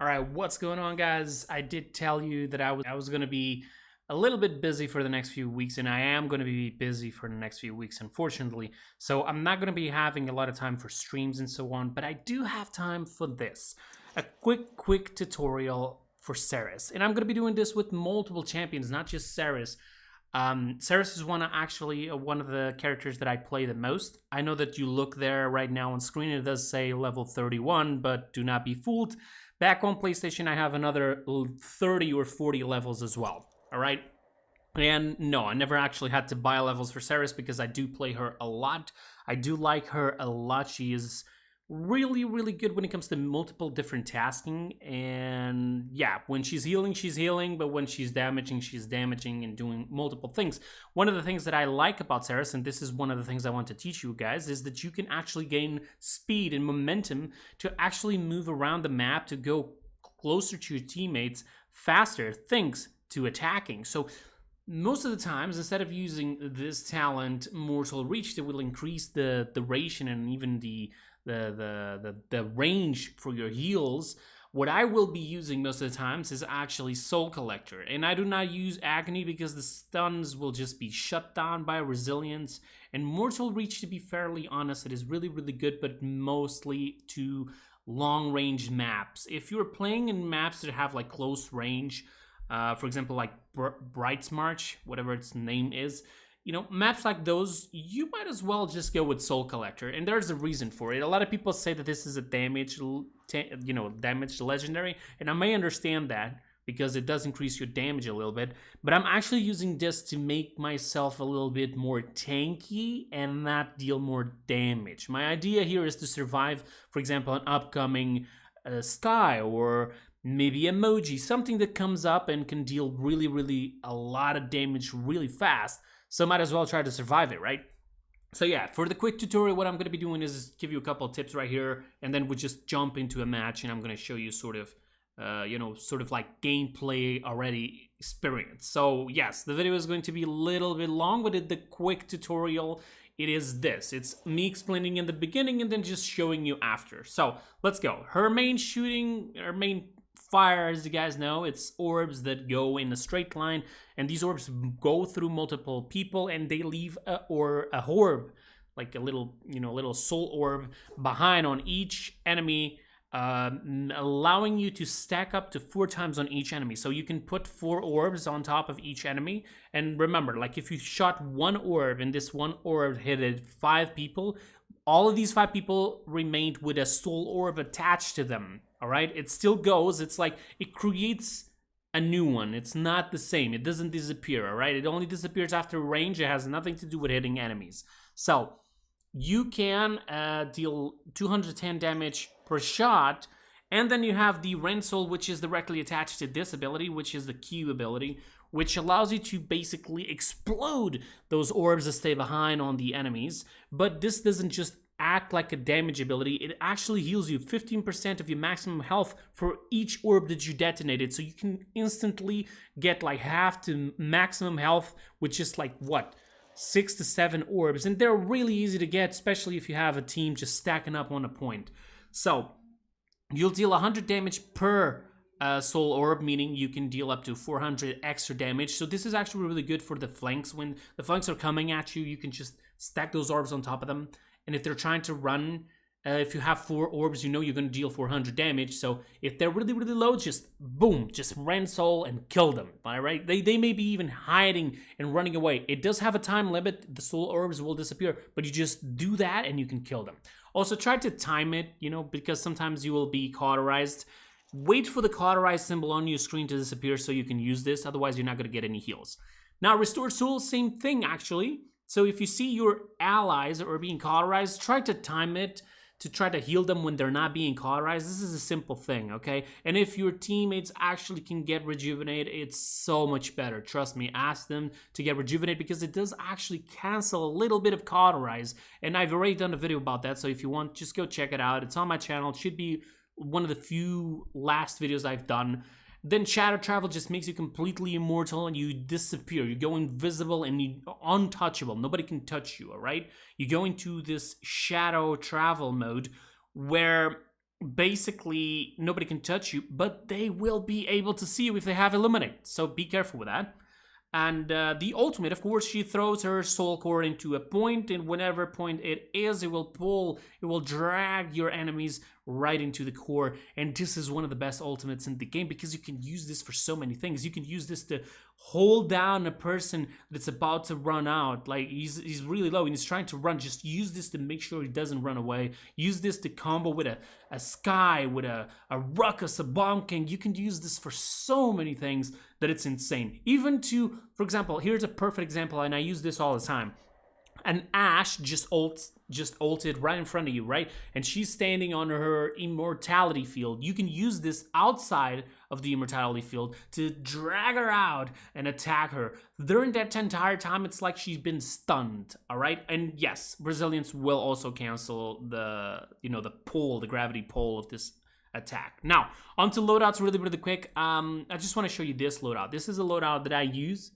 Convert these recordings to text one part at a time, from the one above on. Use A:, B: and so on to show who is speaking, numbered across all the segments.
A: Alright, what's going on, guys? I did tell you that I was going to be a little bit busy for the next few weeks, and I am going to be busy for the next few weeks, unfortunately. So I'm not going to be having a lot of time for streams and so on, but I do have time for this. A quick tutorial for SERIS. And I'm going to be doing this with multiple champions, not just SERIS. SERIS is one of the characters that I play the most. I know that you look there right now on screen, it does say level 31, but do not be fooled. Back on PlayStation, I have another 30 or 40 levels as well, all right? And no, I never actually had to buy levels for SERIS because I do play her a lot. I do like her a lot. She is really good when it comes to multiple different tasking. And yeah, when she's healing, but when she's damaging and doing multiple things. One of the things that I like about SERIS, and this is one of the things I want to teach you guys, is that you can actually gain speed and momentum to actually move around the map, to go closer to your teammates faster, thanks to attacking. So most of the times, instead of using this talent, Mortal Reach, that will increase the duration and even the range for your heals, what I will be using most of the times is actually Soul Collector. And I do not use Agony because the stuns will just be shut down by Resilience. And Mortal Reach, to be fairly honest, it is really good, but mostly to long range maps. If you're playing in maps that have like close range, for example, like Bright's March, whatever its name is, you know, maps like those, you might as well just go with Soul Collector, and there's a reason for it. A lot of people say that this is a damaged legendary, and I may understand that because it does increase your damage a little bit, but I'm actually using this to make myself a little bit more tanky and not deal more damage. My idea here is to survive, for example, an upcoming Sky or maybe Emoji, something that comes up and can deal really a lot of damage really fast. So might as well try to survive it, right? So yeah, for the quick tutorial, what I'm going to be doing is give you a couple of tips right here, and then we just jump into a match, and I'm going to show you sort of like gameplay already experience. So yes, the video is going to be a little bit long, but the quick tutorial, it is this. It's me explaining in the beginning and then just showing you after. So let's go. Her main fire, as you guys know, it's orbs that go in a straight line, and these orbs go through multiple people, and they leave a orb, like a little soul orb behind on each enemy, allowing you to stack up to 4 times on each enemy. So you can put 4 orbs on top of each enemy, and remember, like if you shot one orb and this one orb hit 5 people, all of these 5 people remained with a soul orb attached to them. All right, it still goes. It's like it creates a new one. It's not the same. It doesn't disappear. All right, it only disappears after range. It has nothing to do with hitting enemies. So you can deal 210 damage per shot, and then you have the Rend Soul, which is directly attached to this ability, which is the Q ability, which allows you to basically explode those orbs that stay behind on the enemies. But this doesn't just act like a damage ability, it actually heals you 15% of your maximum health for each orb that you detonated, so you can instantly get like half to maximum health with just like what, 6 to 7 orbs, and they're really easy to get, especially if you have a team just stacking up on a point. So you'll deal 100 damage per soul orb, meaning you can deal up to 400 extra damage. So this is actually really good for the flanks. When the flanks are coming at you, you can just stack those orbs on top of them. And if they're trying to run, if you have 4 orbs, you know you're going to deal 400 damage. So if they're really low, just boom, just Rend Soul and kill them, all right? They may be even hiding and running away. It does have a time limit. The soul orbs will disappear, but you just do that and you can kill them. Also, try to time it, you know, because sometimes you will be cauterized. Wait for the cauterized symbol on your screen to disappear so you can use this. Otherwise, you're not going to get any heals. Now, Restore Soul, same thing, actually. So if you see your allies are being cauterized, try to time it to try to heal them when they're not being cauterized. This is a simple thing, okay? And if your teammates actually can get rejuvenated, it's so much better. Trust me, ask them to get rejuvenated because it does actually cancel a little bit of cauterize. And I've already done a video about that, so if you want, just go check it out. It's on my channel. It should be one of the few last videos I've done. Then Shadow Travel just makes you completely immortal and you disappear. You go invisible and you untouchable. Nobody can touch you, all right? You go into this Shadow Travel mode where basically nobody can touch you, but they will be able to see you if they have Illuminate. So be careful with that. And the ultimate, of course, she throws her soul core into a point, and whenever point it is, it will drag your enemies right into the core. And this is one of the best ultimates in the game because you can use this for so many things. You can use this to hold down a person that's about to run out. Like he's really low and he's trying to run. Just use this to make sure he doesn't run away. Use this to combo with a Sky, with a Ruckus, a Bomb King. You can use this for so many things that it's insane. Even to, for example, here's a perfect example, and I use this all the time. An Ashe just ulted right in front of you, right? And she's standing on her immortality field. You can use this outside of the immortality field to drag her out and attack her. During that entire time, it's like she's been stunned, all right? And yes, Brazilians will also cancel the pull, the gravity pull of this attack. Now, onto loadouts really quick. I just want to show you this loadout. This is a loadout that I use.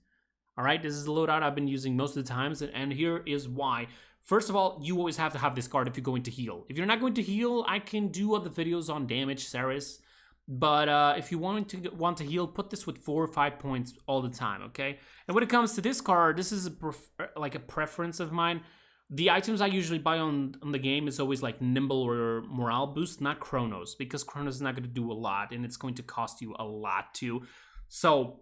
A: All right, this is the loadout I've been using most of the times, and here is why. First of all, you always have to have this card if you're going to heal. If you're not going to heal, I can do other videos on damage, SERIS, but if you want to heal, put this with 4 or 5 points all the time, okay? And when it comes to this card, this is a preference of mine. The items I usually buy on the game is always like Nimble or Morale Boost, not Chronos, because Chronos is not going to do a lot, and it's going to cost you a lot too. So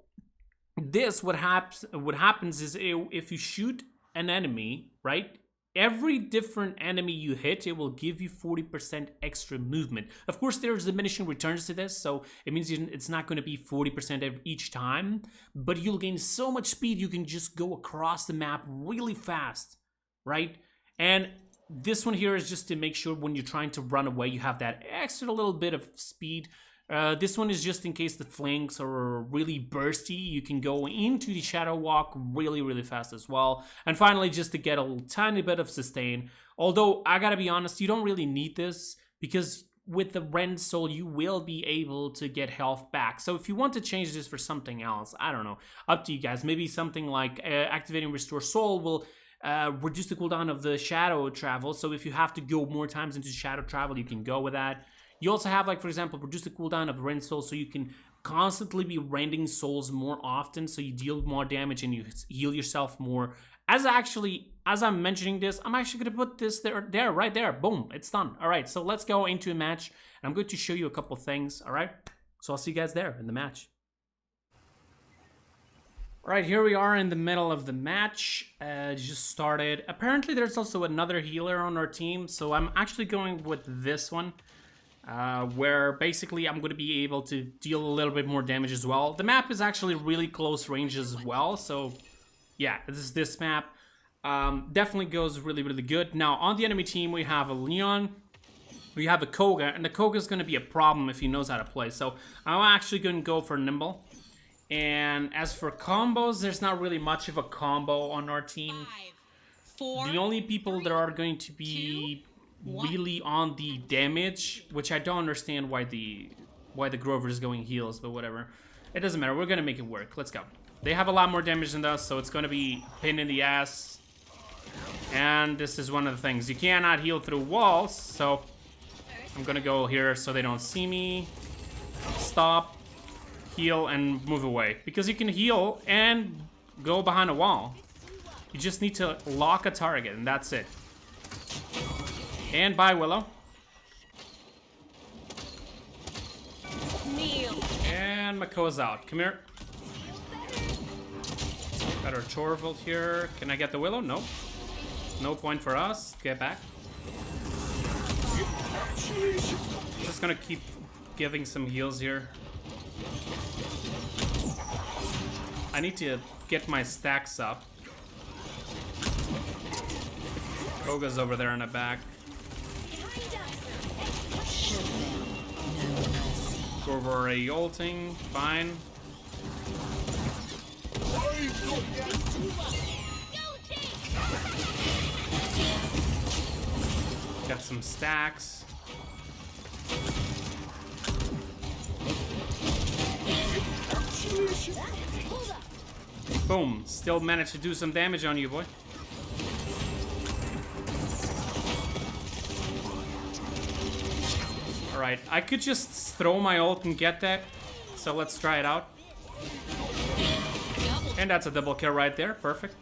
A: this, what happens is if you shoot an enemy, right? Every different enemy you hit, it will give you 40% extra movement. Of course, there's diminishing returns to this, so it means it's not going to be 40% each time, but you'll gain so much speed you can just go across the map really fast, right? And this one here is just to make sure when you're trying to run away, you have that extra little bit of speed. This one is just in case the flanks are really bursty. You can go into the Shadow Walk really fast as well. And finally, just to get a tiny bit of sustain. Although, I gotta be honest, you don't really need this because with the Rend Soul, you will be able to get health back. So if you want to change this for something else, I don't know, up to you guys. Maybe something like activating Restore Soul will reduce the cooldown of the Shadow Travel. So if you have to go more times into Shadow Travel, you can go with that. You also have, like, for example, reduce the cooldown of Rend Soul, so you can constantly be rending souls more often, so you deal more damage and you heal yourself more. As I'm mentioning this, I'm actually going to put this right there. Boom, it's done. All right, so let's go into a match, and I'm going to show you a couple things, all right? So I'll see you guys there in the match. All right, here we are in the middle of the match. Just started. Apparently, there's also another healer on our team, so I'm actually going with this one. Where basically I'm going to be able to deal a little bit more damage as well. The map is actually really close range as well, so yeah, this map definitely goes really good. Now, on the enemy team, we have a Leon, we have a Koga, and the Koga is going to be a problem if he knows how to play, so I'm actually going to go for Nimble. And as for combos, there's not really much of a combo on our team. 5, 4, the only people that are going to be really on the damage, which I don't understand why the Grover is going heals, but whatever. It doesn't matter. We're gonna make it work. Let's go. They have a lot more damage than us, so it's gonna be pain in the ass. And this is one of the things. You cannot heal through walls, so I'm gonna go here so they don't see me. Stop, heal, and move away. Because you can heal and go behind a wall. You just need to lock a target, and that's it. And bye, Willow. And Makoa's out. Come here. Got our Chorvolt here. Can I get the Willow? No. No point for us. Get back. Just gonna keep giving some heals here. I need to get my stacks up. Koga's over there in the back. Grover already ulting, fine. Got some stacks. Boom, still managed to do some damage on you, boy. Alright, I could just throw my ult and get that. So let's try it out. And that's a double kill right there. Perfect.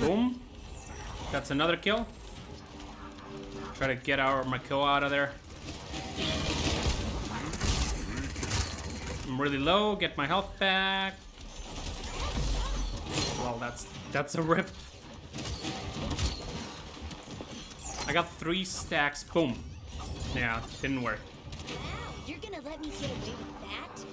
A: Boom. That's another kill. Try to get our Mako out of there. I'm really low. Get my health back. Well, that's a rip. I got 3 stacks. Boom. Yeah, didn't work.
B: You're gonna let me get away with that?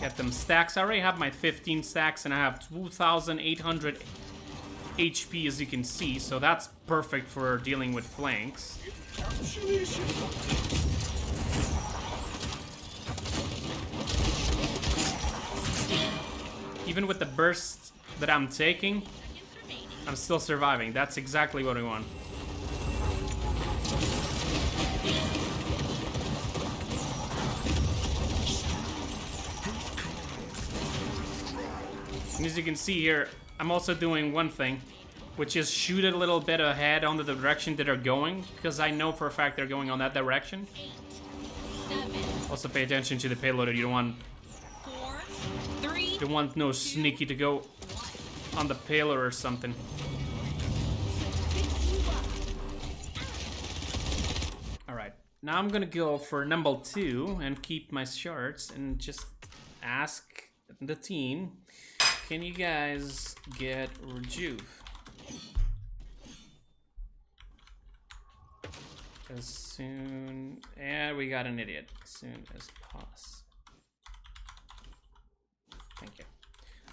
A: Get them stacks. I already have my 15 stacks and I have 2,800 HP as you can see, so that's perfect for dealing with flanks. Even with the burst that I'm taking, I'm still surviving. That's exactly what we want. And as you can see here, I'm also doing one thing, which is shoot a little bit ahead on the direction that they're going, because I know for a fact they're going on that direction. Also pay attention to the payloader. You don't want no sneaky to go on the payloader or something. Alright, now I'm gonna go for number 2 and keep my shards and just ask the team, can you guys get rejuve? As soon... and we got an idiot. As soon as possible. Thank you.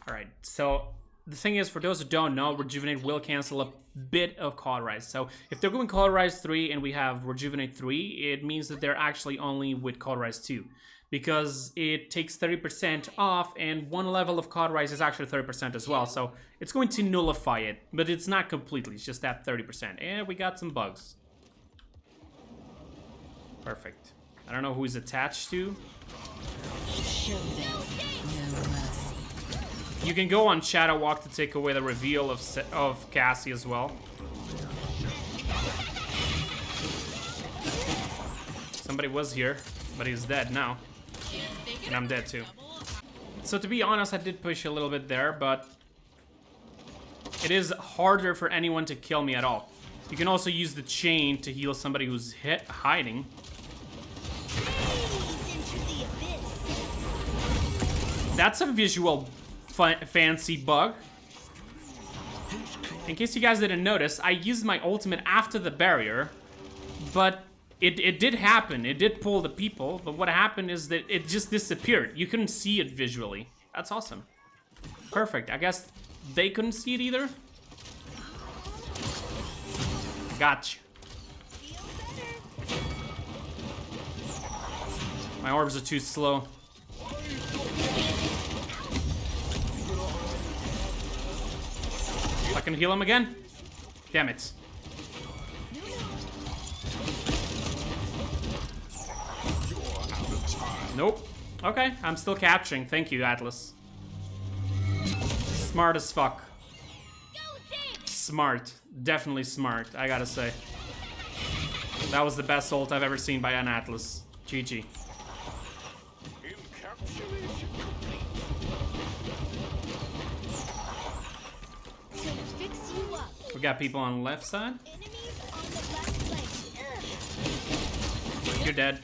A: Alright, so the thing is, for those who don't know, Rejuvenate will cancel a bit of Cauterize. So if they're going Cauterize 3 and we have Rejuvenate 3, it means that they're actually only with Cauterize 2. Because it takes 30% off, and one level of Cauterize is actually 30% as well. So it's going to nullify it, but it's not completely, it's just that 30%. And we got some bugs. Perfect. I don't know who he's attached to. You can go on Shadow Walk to take away the reveal of Cassie as well. Somebody was here, but he's dead now. And I'm dead too. So to be honest, I did push a little bit there, but it is harder for anyone to kill me at all. You can also use the chain to heal somebody who's hiding. That's a visual fancy bug. In case you guys didn't notice, I used my ultimate after the barrier, but it did happen. It did pull the people, but what happened is that it just disappeared. You couldn't see it visually. That's awesome. Perfect. I guess they couldn't see it either. Gotcha. My orbs are too slow. I can heal him again? Damn it. Nope. Okay, I'm still capturing. Thank you, Atlas. Smart as fuck. Smart. Definitely smart, I gotta say. That was the best ult I've ever seen by an Atlas. GG. We got people on the left side. You're dead.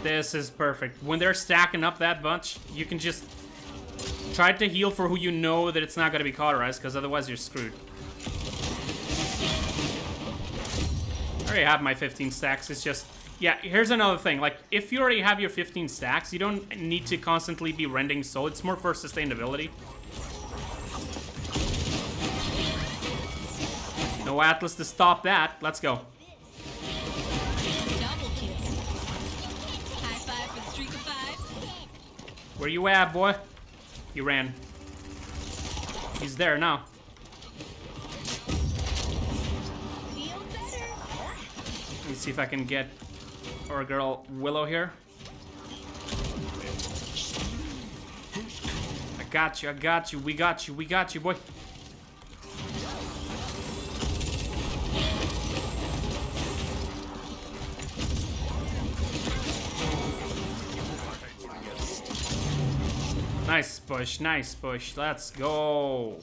A: This is perfect. When they're stacking up that bunch, you can just try to heal for who you know that it's not going to be cauterized, because otherwise you're screwed. I already have my 15 stacks. It's just... yeah, here's another thing. Like, if you already have your 15 stacks, you don't need to constantly be rending soul. It's more for sustainability. No Atlas to stop that. Let's go. Where you at, boy? He ran. He's there now. see if I can get our girl Willow here. I got you, we got you, boy. Nice push, let's go.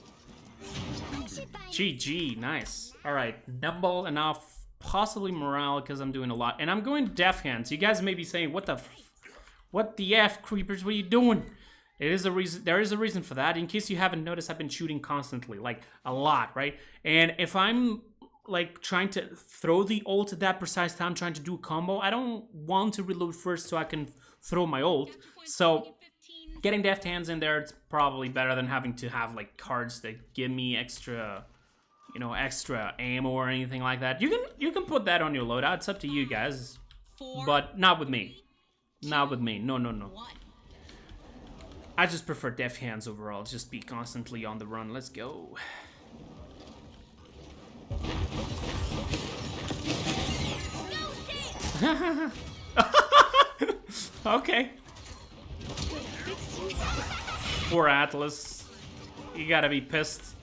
A: GG, nice. Alright, double enough, possibly morale, because I'm doing a lot. And I'm going Death Hands. You guys may be saying, what the F, Creepers, what are you doing? There is a reason for that. In case you haven't noticed, I've been shooting constantly, like a lot, right? And if I'm like trying to throw the ult at that precise time, trying to do a combo, I don't want to reload first so I can throw my ult. So getting Deft Hands in there, it's probably better than having to have like cards that give me extra, you know, extra ammo or anything like that. You can put that on your loadout. It's up to you guys, but not with me. Not with me. No. I just prefer Deft Hands overall. Just be constantly on the run. Let's go. Okay. Poor Atlas. You gotta be pissed.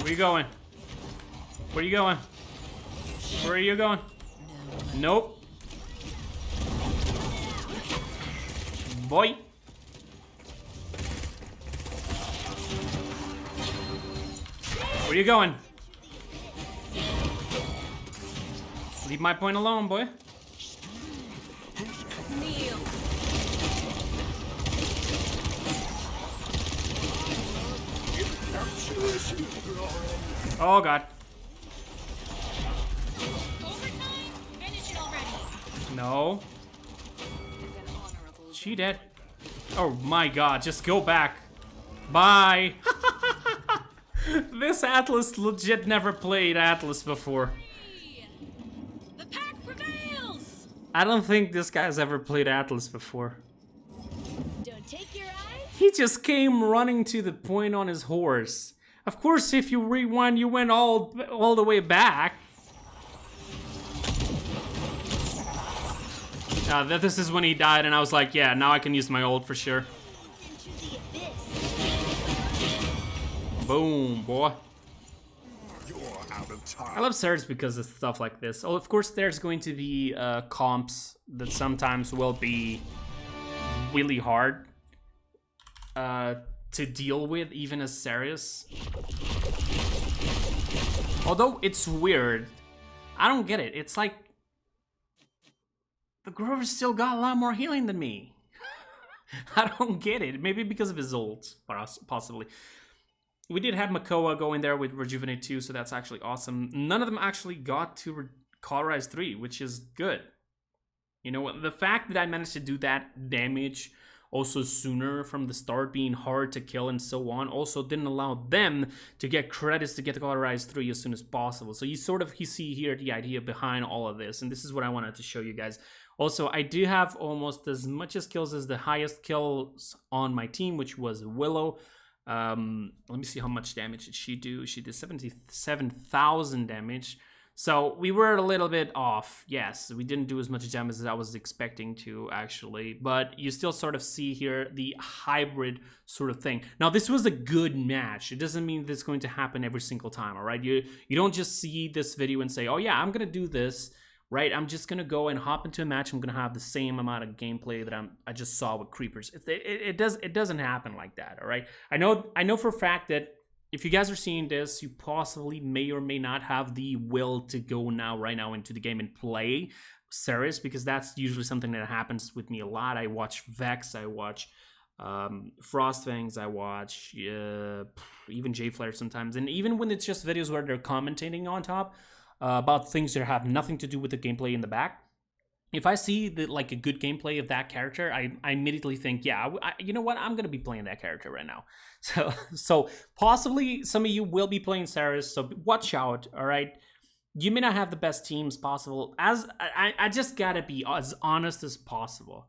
A: Where you going? Where you going? Where are you going? Nope. Boy. Where you going? Leave my point alone, boy. Oh god. No. She dead. Oh my god, just go back. Bye. This Atlas legit never played Atlas before.
B: The pack prevails.
A: I don't think this guy's ever played Atlas before.
B: Don't take your eyes.
A: He just came running to the point on his horse. Of course, if you rewind, you went all the way back. This is when he died, and I was like, yeah, now I can use my ult for sure. Boom, boy. I love SERIS because of stuff like this. Oh, of course, there's going to be comps that sometimes will be really hard to deal with, even as SERIS. Although it's weird, I don't get it. It's like the Grover's still got a lot more healing than me. I don't get it. Maybe because of his ult, possibly. We did have Makoa go in there with Rejuvenate 2, so that's actually awesome. None of them actually got to Cauterize 3, which is good. You know, the fact that I managed to do that damage also sooner from the start, being hard to kill and so on, also didn't allow them to get credits to get the Cauterize 3 as soon as possible. So you see here the idea behind all of this, and this is what I wanted to show you guys. Also, I do have almost as much as kills as the highest kills on my team, which was Willow. Let me see how much damage did she do. She did 77,000 damage. So we were a little bit off. Yes, we didn't do as much damage as I was expecting to, actually. But you still sort of see here the hybrid sort of thing. Now, this was a good match. It doesn't mean that's going to happen every single time, all right? You don't just see this video and say, oh yeah, I'm going to do this. Right, I'm just gonna go and hop into a match. I'm gonna have the same amount of gameplay that I just saw with Creepers. It doesn't happen like that. All right, I know for a fact that if you guys are seeing this, you possibly may or may not have the will to go right now into the game and play SERIS, because that's usually something that happens with me a lot. I watch Vex, I watch Frostfangs, I watch even J-Flare sometimes, and even when it's just videos where they're commentating on top. About things that have nothing to do with the gameplay in the back. If I see like a good gameplay of that character, I immediately think, yeah, you know what? I'm gonna be playing that character right now. So possibly some of you will be playing SERIS, so watch out. All right, you may not have the best teams possible. I just gotta be as honest as possible.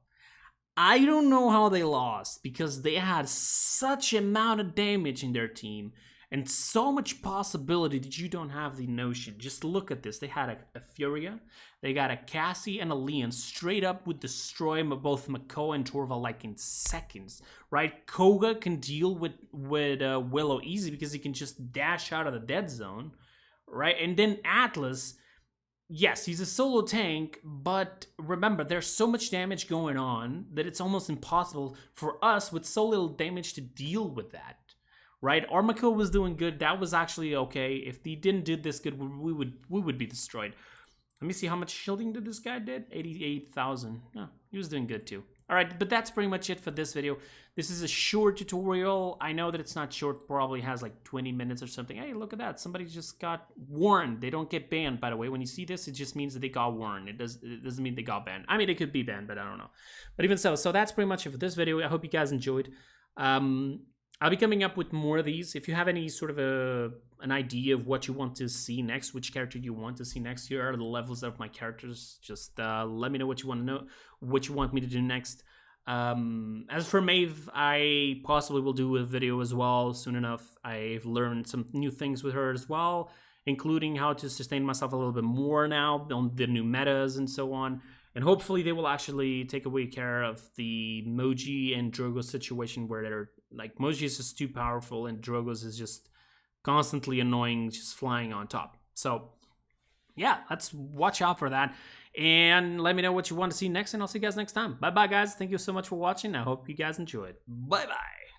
A: I don't know how they lost because they had such amount of damage in their team and so much possibility that you don't have the notion. Just look at this. They had a Furia, they got a Cassie and a Leon straight up would destroy both Makoa and Torval like in seconds, right? Koga can deal with Willow easy because he can just dash out of the dead zone, right? And then Atlas, yes, he's a solo tank, but remember, there's so much damage going on that it's almost impossible for us with so little damage to deal with that, right? Armako was doing good. That was actually okay. If he didn't do this good, we would be destroyed. Let me see how much shielding did this guy did. 88,000. No, he was doing good too. All right, but that's pretty much it for this video. This is a short tutorial. I know that it's not short, probably has like 20 minutes or something. Hey, look at that. Somebody just got warned. They don't get banned, by the way. When you see this, it just means that they got warned. It doesn't mean they got banned. I mean, they could be banned, but I don't know. But even so that's pretty much it for this video. I hope you guys enjoyed. I'll be coming up with more of these. If you have any sort of an idea of what you want to see next, which character you want to see next, here are the levels of my characters. Just let me know what you want to know, what you want me to do next. As for Maeve, I possibly will do a video as well soon enough. I've learned some new things with her as well, including how to sustain myself a little bit more now on the new metas and so on. And hopefully they will actually take away care of the Moji and Drogo situation where they're like, Moji is just too powerful and Drogo's is just constantly annoying, just flying on top. So yeah, let's watch out for that. And let me know what you want to see next, and I'll see you guys next time. Bye-bye, guys. Thank you so much for watching. I hope you guys enjoyed. Bye-bye.